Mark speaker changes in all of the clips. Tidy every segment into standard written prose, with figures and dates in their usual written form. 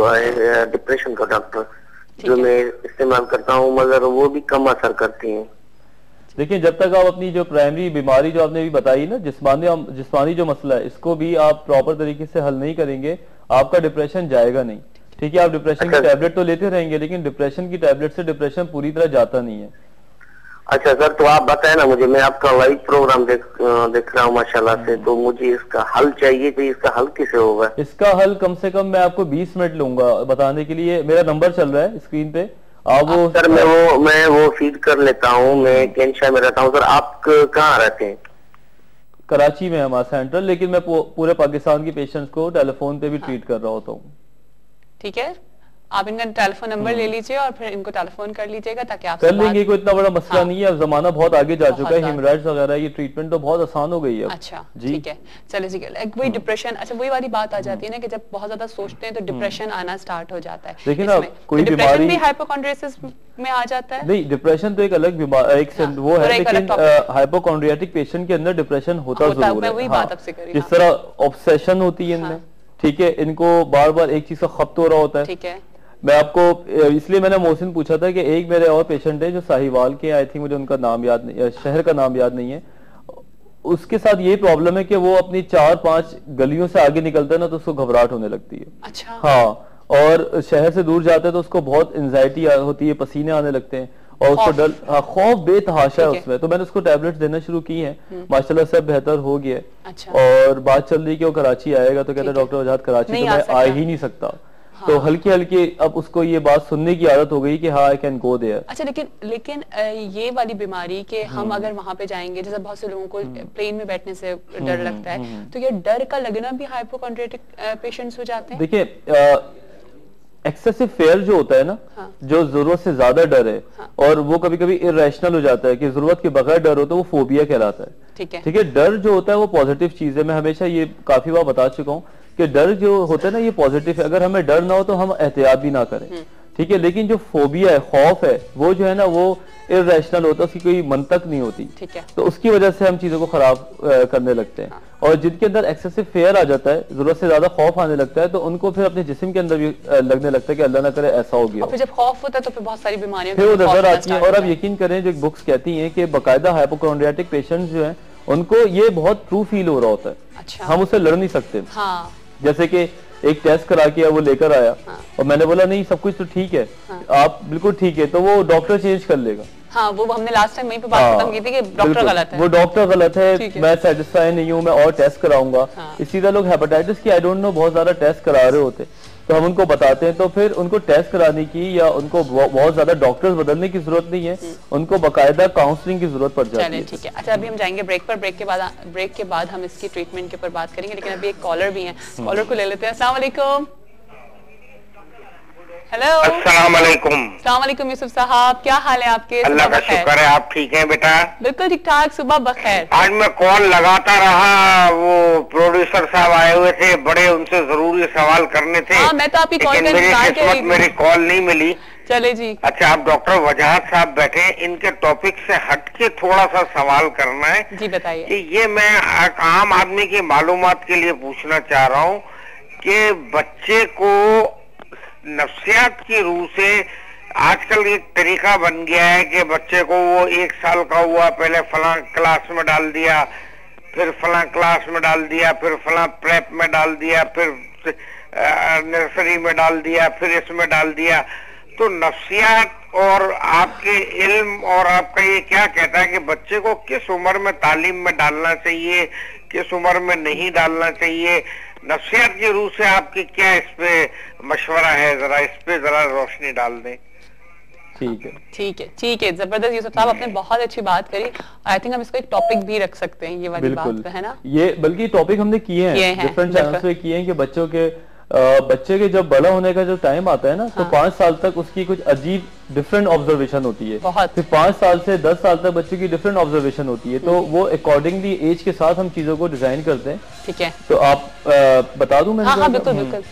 Speaker 1: हुआ है डिप्रेशन का डॉक्टर, जो मैं इस्तेमाल करता हूँ, मगर वो भी कम असर करती हैं।
Speaker 2: देखिए, जब तक आप अपनी जो प्राइमरी बीमारी जो आपने भी बताई ना, जिस्मानी जो मसला है, इसको भी आप प्रॉपर तरीके से हल नहीं करेंगे, आपका डिप्रेशन जाएगा नहीं। ठीक है, आप डिप्रेशन की टैबलेट तो लेते रहेंगे, लेकिन डिप्रेशन की टैबलेट से डिप्रेशन पूरी तरह जाता नहीं है।
Speaker 1: अच्छा सर, तो आप बताए ना मुझे, मैं आपका लाइव प्रोग्राम देख रहा हूँ माशाल्लाह से, तो मुझे इसका हल चाहिए, तो इसका हल कैसे होगा?
Speaker 2: इसका हल कम से कम मैं आपको 20 मिनट लूंगा बताने के लिए। मेरा नंबर चल रहा है स्क्रीन पे, आप वो
Speaker 1: सर मैं वो फीड कर लेता हूँ। मैं कैंशा में रहता हूँ सर। आप कहाँ रहते हैं?
Speaker 2: कराची में हमारा सेंटर, लेकिन मैं पूरे पाकिस्तान के पेशेंट्स को टेलीफोन पे भी ट्रीट कर रहा होता हूँ।
Speaker 3: ठीक है, आप इनका टेलीफोन नंबर ले लीजिए और फिर इनको टेलीफोन कर लीजिएगा ताकि आप
Speaker 2: कर लेंगे। कोई इतना बड़ा मसला नहीं है, अब जमाना बहुत आगे जा चुका है, हेमराइड्स वगैरह ये ट्रीटमेंट तो बहुत आसान हो गई है।
Speaker 3: अच्छा ठीक है, चलिए जी। वही डिप्रेशन, अच्छा वही वाली बात आ जाती है ना कि जब बहुत ज्यादा सोचते हैं तो डिप्रेशन आना स्टार्ट हो जाता है।
Speaker 2: देखिए ना, कोई
Speaker 3: डिप्रेशन भी हाइपोकॉन्ड्रियासिस में आ जाता है?
Speaker 2: नहीं, डिप्रेशन तो एक अलग बीमारी, एक वो है, लेकिन हाइपोकॉन्ड्रियाटिक पेशेंट के अंदर डिप्रेशन होता जरूर है।
Speaker 3: वही बात आपसे करी,
Speaker 2: जिस तरह ऑब्सेशन होती है इनमें, ठीक है, इनको बार बार एक चीज का खप्त हो रहा होता है।
Speaker 3: ठीक है,
Speaker 2: मैं आपको इसलिए मैंने मोहसिन पूछा था कि एक मेरे और पेशेंट है जो साहिवाल के, आई थिंक मुझे उनका नाम याद नहीं, शहर का नाम याद नहीं है, उसके साथ ये प्रॉब्लम है कि वो अपनी 4-5 गलियों से आगे निकलता है ना तो उसको घबराहट होने लगती है।
Speaker 3: अच्छा।
Speaker 2: हाँ, और शहर से दूर जाता है तो उसको बहुत एंजाइटी होती है, पसीने आने लगते हैं और उसको डर, खौफ बेतहाशा है उसमें। तो मैंने उसको टैबलेट्स देना शुरू की हैं, माशाल्लाह सब बेहतर हो गया।
Speaker 3: अच्छा।
Speaker 2: और बात चल रही कि वो कराची आएगा, तो कहता है डॉक्टर वजाहत कराची तो मैं आ ही नहीं सकता। तो हल्की हल्की अब उसको ये बात सुनने की आदत हो गई कि हाँ आई कैन गो देयर।
Speaker 3: अच्छा, लेकिन ये वाली बीमारी के हम अगर वहां पे जाएंगे, जैसे बहुत से लोगों को प्लेन में बैठने से डर लगता है, तो ये डर का लगना भी हाइपोकॉन्ड्रियाटिक पेशेंट्स हो जाते हैं?
Speaker 2: देखिए, एक्सेसिव फेयर जो होता है ना, जो जरूरत से ज्यादा डर है, और वो कभी कभी इरेशनल हो जाता है कि जरूरत के बगैर डर हो, तो वो फोबिया कहलाता है। ठीक है, डर जो होता है वो पॉजिटिव चीज है। मैं हमेशा ये काफी बार बता चुका हूँ कि डर जो होता है ना ये पॉजिटिव है। अगर हमें डर ना हो तो हम एहतियात भी ना करें, ठीक है, लेकिन जो फोबिया है, खौफ है, वो जो है ना वो इरेशनल होता है, उसकी कोई मंतक नहीं होती।
Speaker 3: ठीक है,
Speaker 2: तो उसकी वजह से हम चीजों को खराब करने लगते हैं। और जिनके अंदर एक्सेसिव फेयर आ जाता है, जरूरत से ज्यादा खौफ आने लगता है, तो उनको फिर अपने जिस्म के अंदर भी लगने लगता है कि अल्लाह ना करे ऐसा हो गया।
Speaker 3: और फिर जब खौफ होता है तो फिर बहुत सारी बीमारियां
Speaker 2: फिर वो नजर आती है। और अब यकीन करें, जो बुक्स कहती हैं कि बाकायदा हाइपोकॉन्ड्रियाटिक पेशेंट्स जो हैं उनको ये बहुत ट्रू फील हो रहा होता है।
Speaker 3: अच्छा।
Speaker 2: हम उससे लड़ नहीं सकते।
Speaker 3: हाँ।
Speaker 2: जैसे कि एक टेस्ट करा के वो लेकर आया, और मैंने बोला नहीं सब कुछ तो ठीक है, आप बिल्कुल ठीक है, तो वो डॉक्टर चेंज कर लेगा।
Speaker 3: हाँ, वो हमने लास्ट टाइम वहीं पे बात खत्म की थी कि डॉक्टर गलत है,
Speaker 2: वो डॉक्टर गलत है, मैं सेटिस्फाई नहीं हूँ, मैं और टेस्ट कराऊंगा। इसी तरह लोग हेपेटाइटिस की आई डोंट नो बहुत ज्यादा टेस्ट करा रहे होते, तो हम उनको बताते हैं, तो फिर उनको टेस्ट कराने की या उनको बहुत ज्यादा डॉक्टर्स बदलने की जरूरत नहीं है, उनको बाकायदा काउंसलिंग की जरूरत पड़ जाती है।
Speaker 3: ठीक है। अच्छा, अभी हम जाएंगे ब्रेक पर। ब्रेक के बाद हम इसकी ट्रीटमेंट के ऊपर बात करेंगे, लेकिन अभी एक कॉलर भी है, कॉलर को ले लेते हैं। अस्सलाम वालेकुम। हेलो,
Speaker 4: अस्सलाम वालेकुम।
Speaker 3: अस्सलाम वालेकुम यूसुफ साहब, क्या हाल है आपके?
Speaker 4: अल्लाह का शुक्र है, आप ठीक हैं बेटा?
Speaker 3: बिल्कुल ठीक ठाक, सुबह बखैर।
Speaker 4: आज मैं कॉल लगाता रहा, वो प्रोड्यूसर साहब आए हुए थे, बड़े उनसे जरूरी सवाल करने थे।
Speaker 3: हाँ, मैं तो आपकी कॉल का इंतजार कर रही थी,
Speaker 4: मेरी कॉल नहीं मिली।
Speaker 3: चले जी।
Speaker 4: अच्छा, आप डॉक्टर वजाहत साहब बैठे, इनके टॉपिक से हट के थोड़ा सा सवाल करना है।
Speaker 3: जी बताइए।
Speaker 4: कि ये मैं आम आदमी की मालूमात के लिए पूछना चाह रहा हूँ कि बच्चे को नफ्सियात की रूह से आजकल एक तरीका बन गया है कि बच्चे को वो 1 साल का हुआ पहले फलां क्लास में डाल दिया, फिर फलां क्लास में डाल दिया, फिर फलां प्रेप में डाल दिया, फिर नर्सरी में डाल दिया, फिर इसमें डाल दिया। तो नफ्सियात और आपके इल्म और आपका ये क्या कहता है कि बच्चे को किस उम्र में तालीम में डालना चाहिए, किस उम्र में नहीं डालना चाहिए? नफ्सियात की रूह से आपकी क्या इस पे मशवरा है, जरा इस पे जरा रोशनी डाल दें।
Speaker 3: ठीक है, जबरदस्त यूसुफ साहब, आपने बहुत अच्छी बात करी। आई थिंक हम इसको एक टॉपिक भी रख सकते हैं, ये वाली बात है ना?
Speaker 2: ये बल्कि टॉपिक हमने किए हैं डिफरेंट चैनल्स पे किए हैं कि बच्चे के जब बड़ा होने का जो टाइम आता है ना, तो 5 साल तक उसकी कुछ अजीब डिफरेंट ऑब्जर्वेशन होती है। फिर 5 साल से 10 साल तक बच्चे की डिफरेंट ऑब्जर्वेशन होती है, तो वो अकॉर्डिंगली एज के साथ हम चीजों को डिजाइन करते हैं।
Speaker 3: ठीक है,
Speaker 2: तो आप बता दूं मैं?
Speaker 3: हाँ, बिल्कुल।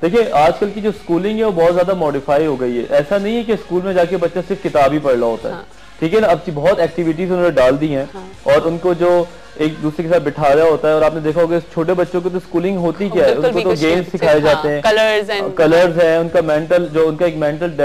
Speaker 2: देखिए, आजकल की जो स्कूलिंग है वो बहुत ज्यादा मॉडिफाई हो गई है। ऐसा नहीं है कि स्कूल में जाके बच्चा सिर्फ किताब ही पढ़ रहा होता है। ठीक है ना। अब बहुत एक्टिविटीज उन्होंने डाल दी हैं और उनको जो एक दूसरे के साथ बिठा रहा होता है। और आपने देखा होगा छोटे बच्चों को तो स्कूलिंग होती क्या है, उनको तो गेम्स सिखाए जाते हैं, कलर्स हैं, उनका मेंटल जो उनका एक मेंटल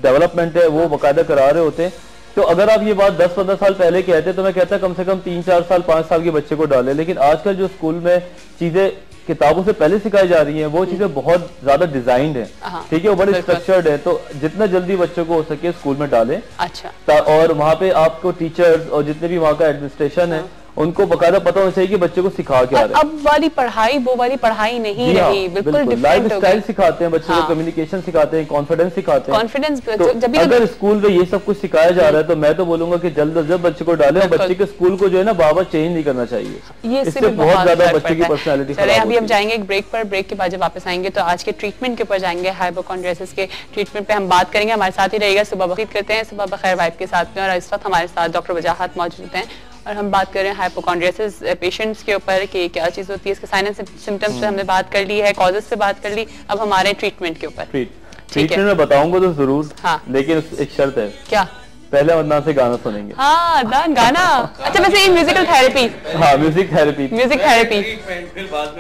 Speaker 2: डेवलपमेंट है वो बाकायदा करा रहे होते हैं। तो अगर आप ये बात 10-15 साल पहले कहते तो मैं कहता कम से कम 3-4 साल 5 साल के बच्चे को डाले। लेकिन आजकल जो स्कूल में चीजें किताबों से पहले सिखाई जा रही हैं वो चीजें बहुत ज्यादा डिजाइंड है, ठीक है, वो बड़े स्ट्रक्चर्ड है। तो जितना जल्दी बच्चों को हो सके स्कूल में डालें। अच्छा। और वहाँ पे आपको टीचर्स और जितने भी वहाँ का एडमिनिस्ट्रेशन है उनको बकायदा पता होना चाहिए कि बच्चे को सिखा क्या रहे हैं।
Speaker 3: अब वाली पढ़ाई वो वाली पढ़ाई नहीं रही, बिल्कुल
Speaker 2: लाइफ स्टाइल सिखाते हैं बच्चों को, कम्युनिकेशन सिखाते हैं, कॉन्फिडेंस सिखाते हैं।
Speaker 3: कॉन्फिडेंस
Speaker 2: तो अगर स्कूल में ये सब कुछ सिखाया जा रहा है तो मैं तो बोलूंगा कि जल्द अज जल्द बच्चे को डालें और बच्चे के स्कूल को जो है ना बार-बार चेंज नहीं करना चाहिए। इससे बहुत ज्यादा बच्चे की पर्सनैलिटी।
Speaker 3: चलिए अभी हम जाएंगे एक ब्रेक पर, ब्रेक के बाद जब वापस आएंगे तो आज के ट्रीटमेंट के ऊपर जाएंगे, हाइपोकॉन्ड्रियासिस के ट्रीटमेंट पे हम बात करेंगे। हमारे साथ ही रहेगा सुबह बखैर करते हैं, सुबह बखैर वाइफ के साथ में। और इस वक्त हमारे साथ डॉक्टर वजाहत मौजूद हैं और हम बात कर रहे हैं हाइपोकॉन्ड्रियासिस पेशेंट्स के ऊपर कि क्या चीज होती है, इसके साइन एंड सिम्टम्स पे हमने बात कर ली है, कॉजेस पे बात कर ली। अब हमारे ट्रीटमेंट के ऊपर
Speaker 2: ट्रीटमेंट में बताऊंगा तो जरूर, लेकिन एक शर्त है।
Speaker 3: क्या?
Speaker 2: पहले अदनान से गाना सुनेंगे।
Speaker 3: हाँ गाना। अच्छा वैसे ये म्यूजिकल थेरेपी।
Speaker 2: हाँ म्यूजिक थेरेपी।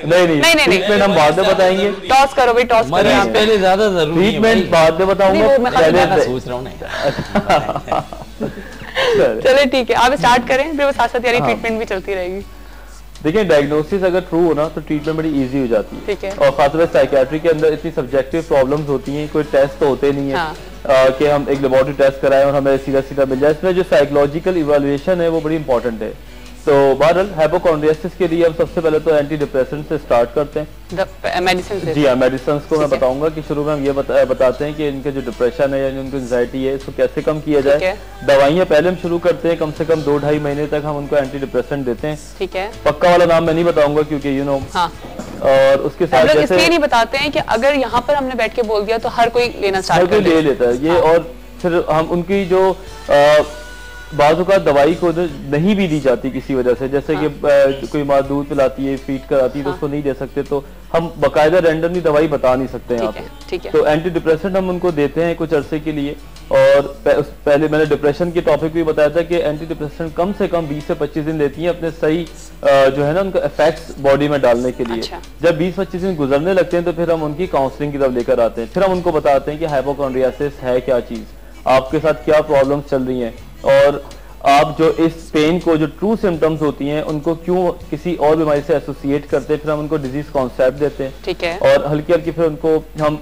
Speaker 2: नहीं ट्रीटमेंट हम बाद में बताएंगे।
Speaker 3: टॉस करो भाई, टॉस करो।
Speaker 5: पहले ज्यादा जरूरी है,
Speaker 2: ट्रीटमेंट बाद में बताऊंगा,
Speaker 5: पहले सोच रहा हूँ।
Speaker 3: चले ठीक है, आप स्टार्ट करें, फिर वो साथ साथ यानी ट्रीटमेंट भी चलती रहेगी।
Speaker 2: देखिए डायग्नोसिस अगर ट्रू हो ना तो ट्रीटमेंट बड़ी इजी हो जाती है,
Speaker 3: ठीक है।
Speaker 2: और खासतौर से साइकियाट्री के अंदर इतनी सब्जेक्टिव प्रॉब्लम्स होती हैं, कोई टेस्ट तो होते नहीं है कि हम एक लेबोरेटरी टेस्ट कराएं और हमें सीधा सीधा मिल जाए। इसमें जो साइकोलॉजिकल इवैल्यूएशन है वो बड़ी इंपॉर्टेंट है। तो बहरहाल हाइपोकॉन्ड्रियासिस के लिए हम सबसे पहले तो एंटी डिप्रेसेंट से स्टार्ट करते हैं।
Speaker 3: मेडिसिन से?
Speaker 2: जी हाँ, मेडिसिन को मैं बताऊंगा कि शुरू में हम ये बताते हैं कि इनके जो डिप्रेशन है या उनको एंजाइटी है इसको कैसे कम किया जाए। दवाइयाँ पहले हम शुरू करते हैं, कम से कम 2-2.5 महीने तक हम उनको एंटी डिप्रेसेंट देते हैं।
Speaker 3: ठीक है।
Speaker 2: पक्का वाला नाम मैं नहीं बताऊंगा क्योंकि यू नो। और उसके साथ
Speaker 3: इसलिए नहीं बताते हैं कि अगर यहाँ पर हमने बैठ के बोल दिया तो हर कोई लेना स्टार्ट कर
Speaker 2: ले लेता है ये। और फिर हम उनकी जो बाजू का दवाई को नहीं भी दी जाती किसी वजह से, जैसे कि कोई माँ दूध पिलाती है, फीड कराती है तो उसको नहीं दे सकते, तो हम बकायदा रैंडमली दवाई बता नहीं सकते यहाँ पे। तो एंटी डिप्रेसेंट हम उनको देते हैं कुछ अरसे के लिए। और पहले मैंने डिप्रेशन के टॉपिक भी बताया था कि एंटी डिप्रेसेंट कम से कम 20 से 25 दिन लेती हैं अपने सही जो है ना उनका इफेक्ट्स बॉडी में डालने के लिए। जब 20-25 दिन गुजरने लगते हैं तो फिर हम उनकी काउंसलिंग की तरफ लेकर आते हैं। फिर हम उनको बताते हैं कि हाइपोकॉन्ड्रियासिस है क्या चीज, आपके साथ क्या प्रॉब्लम्स चल रही हैं, और आप जो इस पेन को जो ट्रू सिम्टम्स होती हैं उनको क्यों किसी और बीमारी से एसोसिएट करते हैं। फिर हम उनको डिजीज कॉन्सेप्ट देते हैं,
Speaker 3: ठीक है।
Speaker 2: और हल्की हल्की फिर उनको हम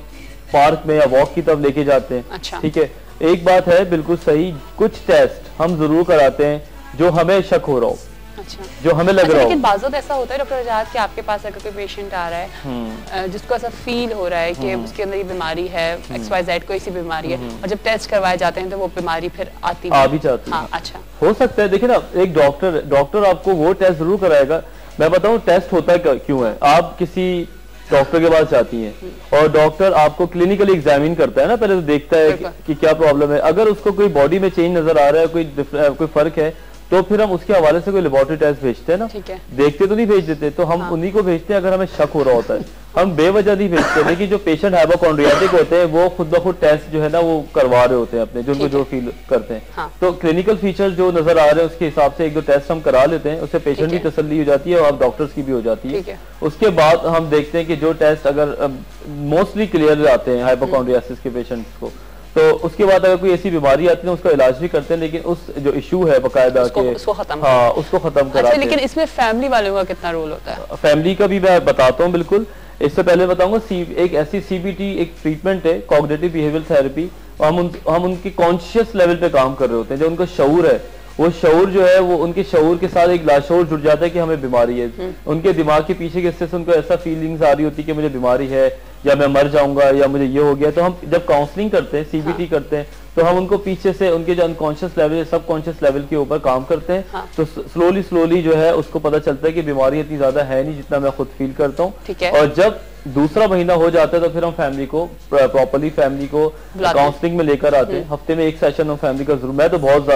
Speaker 2: पार्क में या वॉक की तरफ लेके जाते हैं।
Speaker 3: अच्छा।
Speaker 2: ठीक है। एक बात है बिल्कुल सही, कुछ टेस्ट हम जरूर कराते हैं जो हमें शक हो रहा हो।
Speaker 3: अच्छा।
Speaker 2: जो हमें लग रहा हो।
Speaker 3: लेकिन बाज़ ऐसा होता है डॉक्टर आजाद कि आपके पास अगर कोई पेशेंट आ रहा है जिसको ऐसा फील हो रहा है कि उसके अंदर ये बीमारी है, XYZ कोई सी बीमारी है, और जब टेस्ट करवाए जाते हैं तो वो बीमारी फिर आती
Speaker 2: आ भी जाती है।
Speaker 3: अच्छा
Speaker 2: हो सकता है। देखिए ना, एक डॉक्टर आपको वो टेस्ट जरूर कराएगा। मैं बताऊं टेस्ट होता क्यों है। आप किसी डॉक्टर के पास जाती हैं और डॉक्टर आपको क्लिनिकली एग्जामिन करता है ना, पहले तो देखता है कि क्या प्रॉब्लम है। अगर उसको कोई बॉडी में चेंज नजर आ रहा है, कोई फर्क है, तो फिर हम उसके हवाले से कोई लेबोरेटरी टेस्ट भेजते हैं ना। देखते तो नहीं भेज देते, तो हम उन्हीं को भेजते हैं अगर हमें शक हो रहा होता है। हम बेवजह नहीं भेजते। लेकिन जो पेशेंट हाइपोकॉन्ड्रियाटिक होते हैं वो खुद ब खुद टेस्ट जो है ना वो करवा रहे होते हैं अपने, जो उनको जो फील करते हैं। तो क्लिनिकल फीचर जो नजर आ रहे हैं उसके हिसाब से 1-2 टेस्ट हम करा लेते हैं, उससे पेशेंट की तसल्ली हो जाती है और डॉक्टर्स की भी हो जाती है। उसके बाद हम देखते हैं कि जो टेस्ट अगर मोस्टली क्लियर आते हैं हाइपोकॉन्ड्रियासिस के पेशेंट्स को, तो उसके बाद अगर कोई ऐसी बीमारी आती है उसका इलाज भी करते हैं, लेकिन उस जो इशू है बकायदा उसको खत्म कराते हैं।
Speaker 3: लेकिन इसमें फैमिली वालों का कितना रोल होता है?
Speaker 2: फैमिली का भी मैं बताता हूँ बिल्कुल। इससे पहले बताऊंगा एक ऐसी CBT एक ट्रीटमेंट है, कॉग्निटिव बिहेवियर थेरेपी। हम उनकी कॉन्शियस लेवल पे काम कर रहे होते हैं। जो उनका शऊर है, वो शऊर जो है वो उनके शऊर के साथ एक लाशऊर जुड़ जाता है कि हमें बीमारी है। उनके दिमाग के पीछे के हिस्से से उनको ऐसा फीलिंग्स आ रही होती है कि मुझे बीमारी है, या मैं मर जाऊंगा, या मुझे ये हो गया। तो हम जब काउंसलिंग करते हैं, CBT करते हैं, तो हम उनको पीछे से उनके जो अनकॉन्शियस लेवल, सबकॉन्शियस लेवल के ऊपर काम करते हैं। तो स्लोली जो है उसको पता चलता है कि बीमारी इतनी ज्यादा है नहीं जितना मैं खुद फील करता हूँ। और जब दूसरा महीना हो जाता है तो फिर हम फैमिली को प्रॉपर्ली काउंसलिंग में लेकर आते हैं। हफ्ते में 1 सेशन हम फैमिली का जरूर, मैं तो बहुत